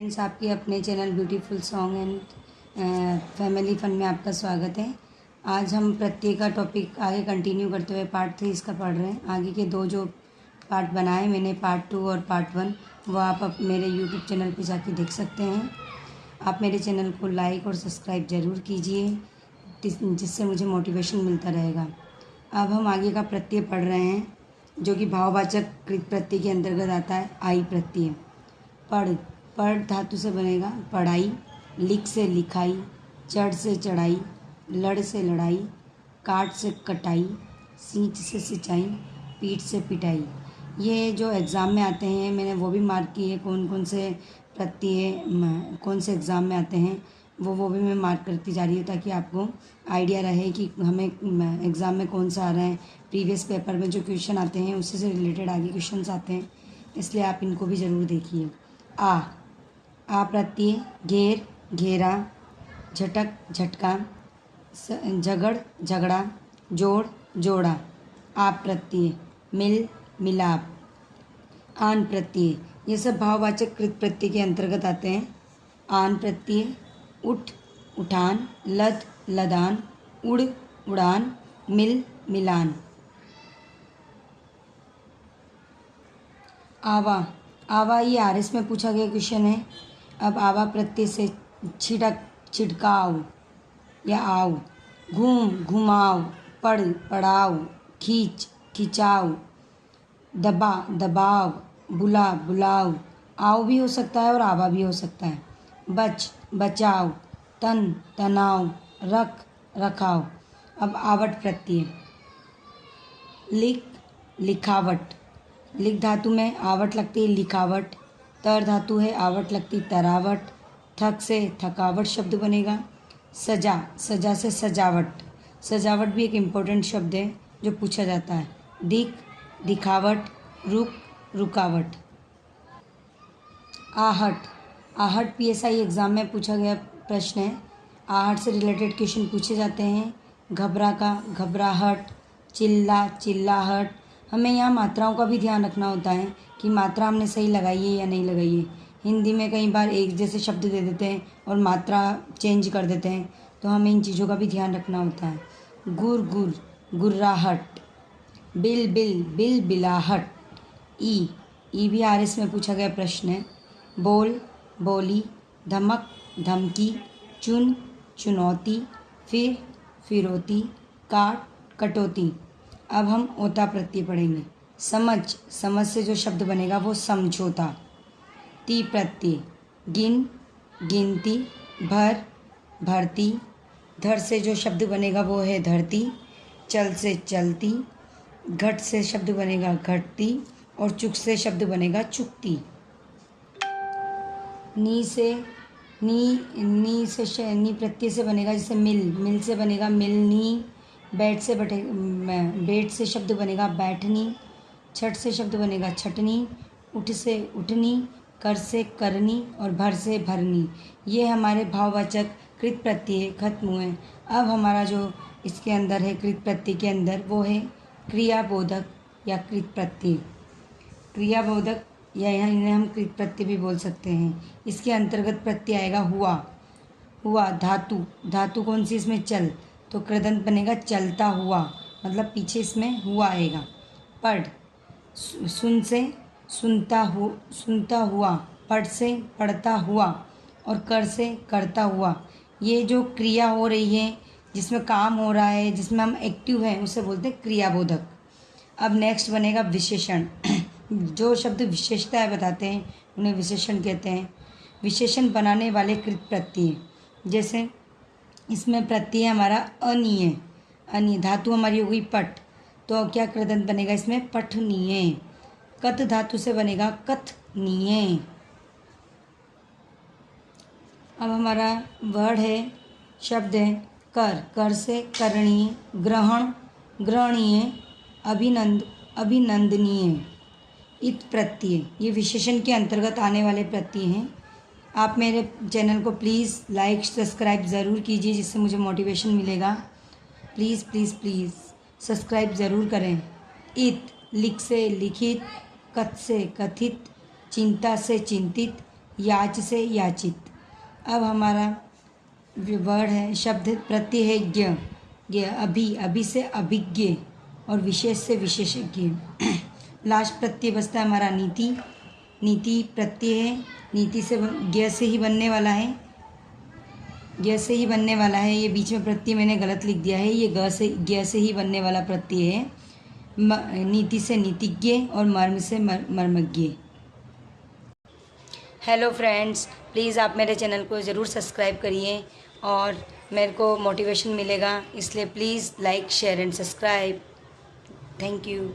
Friends, आपके अपने channel beautiful song and family fun में आपका स्वागत है। आज हम प्रत्यय का टॉपिक आगे कंटिन्यू करते हुए पार्ट 3 इसका पढ़ रहे हैं। आगे के दो जो पार्ट बनाए मैंने, पार्ट 2 और पार्ट 1, वो आप मेरे यूट्यूब चैनल पे जाके देख सकते हैं। आप मेरे चैनल को लाइक और सब्सक्राइब ज़रूर कीजिए, जिससे मुझे मोटिवेशन मिलता रहेगा। अब हम आगे का प्रत्यय पढ़ रहे हैं, जो कि भाववाचक कृत प्रत्यय के अंतर्गत आता है। आई प्रत्यय। पढ़ धातु से बनेगा पढ़ाई, लिख से लिखाई, चढ़ से चढ़ाई, लड़ से लड़ाई, काट से कटाई, सींच से सिंचाई, पीठ से पिटाई। ये जो एग्ज़ाम में आते हैं मैंने वो भी मार्क किए, कौन कौन से प्रत्यय कौन से एग्ज़ाम में आते हैं वो भी मैं मार्क करती जा रही हूँ, ताकि आपको आइडिया रहे कि हमें एग्ज़ाम में कौन सा आ रहा है। प्रीवियस पेपर में जो क्वेश्चन आते हैं उसी से रिलेटेड आगे क्वेश्चंस आते हैं, इसलिए आप इनको भी ज़रूर देखिए। आ प्रत्यय घेर घेरा, झटक झटका, झगड़ झगड़ा, जोड़ जोड़ा। आप प्रत्यय मिल मिलाप। आन प्रत्यय ये सब भाववाचक कृत प्रत्यय के अंतर्गत आते हैं। आन प्रत्यय उठ उठान, लद लदान, उड़ उड़ान, मिल मिलान। आवा आवा ये आरएस में पूछा गया क्वेश्चन है। अब आवा प्रत्यय से छिड़क छिड़काव या आओ, घूम घुमाओ, पढ़ पढ़ाओ, खींच खिंचाओ, दबा दबाव, बुला बुलाओ। आओ भी हो सकता है और आवा भी हो सकता है। बच बचाओ, तन तनाव, रख रखाव। अब आवट प्रत्यय लिख लिखावट। लिख धातु में आवट लगती है लिखावट, तर धातु है आवट लगती तरावट, थक से थकावट शब्द बनेगा। सजा सजा से सजावट। सजावट भी एक इम्पोर्टेंट शब्द है जो पूछा जाता है। दिख दिखावट, रुक रुकावट। आहट आहट पीएसआई एग्ज़ाम में पूछा गया प्रश्न है। आहट से रिलेटेड क्वेश्चन पूछे जाते हैं। घबरा का घबराहट, चिल्ला चिल्लाहट। हमें यहाँ मात्राओं का भी ध्यान रखना होता है कि मात्रा हमने सही लगाई है या नहीं लगाई है। हिंदी में कई बार एक जैसे शब्द दे देते हैं और मात्रा चेंज कर देते हैं, तो हमें इन चीज़ों का भी ध्यान रखना होता है। गुर गुर गुर्राहट, बिल बिल बिल बिलाहट। ई भी आरएस में पूछा गया प्रश्न है। बोल बोली, धमक धमकी, चुन चुनौती, फिर फिरौती, काट कटौती। अब हम ओता प्रत्यय पढ़ेंगे। समझ से जो शब्द बनेगा वो समझौता। ती प्रत्यय गिन गिनती, भर भरती। धर से जो शब्द बनेगा वो है धरती। चल से चलती, घट से शब्द बनेगा घटती, और चुक से शब्द बनेगा चुकती। नी प्रत्यय से बनेगा जैसे मिल से बनेगा मिलनी। बैठ से शब्द बनेगा बैठनी। छठ से शब्द बनेगा छटनी। उठ से उठनी, कर से करनी, और भर से भरनी। ये हमारे भाववाचक कृत प्रत्यय खत्म हुए। अब हमारा जो इसके अंदर है कृत प्रत्यय के अंदर, वो है क्रियाबोधक या कृत प्रत्यय। क्रियाबोधक या यहाँ इन्हें हम कृत प्रत्यय भी बोल सकते हैं। इसके अंतर्गत प्रत्यय आएगा हुआ धातु कौन सी इसमें चल, तो कृदंत बनेगा चलता हुआ, मतलब पीछे इसमें हुआ आएगा। पढ़ सुन से सुनता हुआ, पढ़ से पढ़ता हुआ, और कर से करता हुआ। ये जो क्रिया हो रही है, जिसमें काम हो रहा है, जिसमें हम एक्टिव हैं, उसे बोलते हैं क्रियाबोधक। अब नेक्स्ट बनेगा विशेषण। जो शब्द विशेषताएं बताते हैं उन्हें विशेषण कहते हैं। विशेषण बनाने वाले कृत प्रत्यय, जैसे इसमें प्रत्यय हमारा अनीय धातु हमारी हो गई पट, तो क्या कृदंत बनेगा इसमें पठनीय। कत धातु से बनेगा कथनीय। अब हमारा वर्ड है, शब्द है कर से करणीय, ग्रहण ग्रहणीय, अभिनंदनीय। इत प्रत्यय ये विशेषण के अंतर्गत आने वाले प्रत्यय हैं। आप मेरे चैनल को प्लीज़ लाइक सब्सक्राइब ज़रूर कीजिए, जिससे मुझे मोटिवेशन मिलेगा। प्लीज़ प्लीज़ प्लीज़ सब्सक्राइब ज़रूर करें। इत लिख से लिखित, कथ से कथित, चिंता से चिंतित, याच से याचित। अब हमारा वर्ड है, शब्द प्रत्यय है ज्ञ, ज्ञ अभि, अभि से अभिज्ञ और विशेष से विशेषज्ञ। लास्ट प्रत्यय बचता है हमारा नीति, नीति प्रत्यय है, नीति से ज्ञ से ही बनने वाला है, ज्ञ से ही बनने वाला है। ये बीच में प्रत्यय मैंने गलत लिख दिया है, ये ग से ज्ञ से ही बनने वाला प्रत्यय है। नीति से नीतिज्ञ और मर्म से मर्मज्ञ। हेलो फ्रेंड्स, प्लीज़ आप मेरे चैनल को ज़रूर सब्सक्राइब करिए और मेरे को मोटिवेशन मिलेगा, इसलिए please like share and subscribe. Thank you.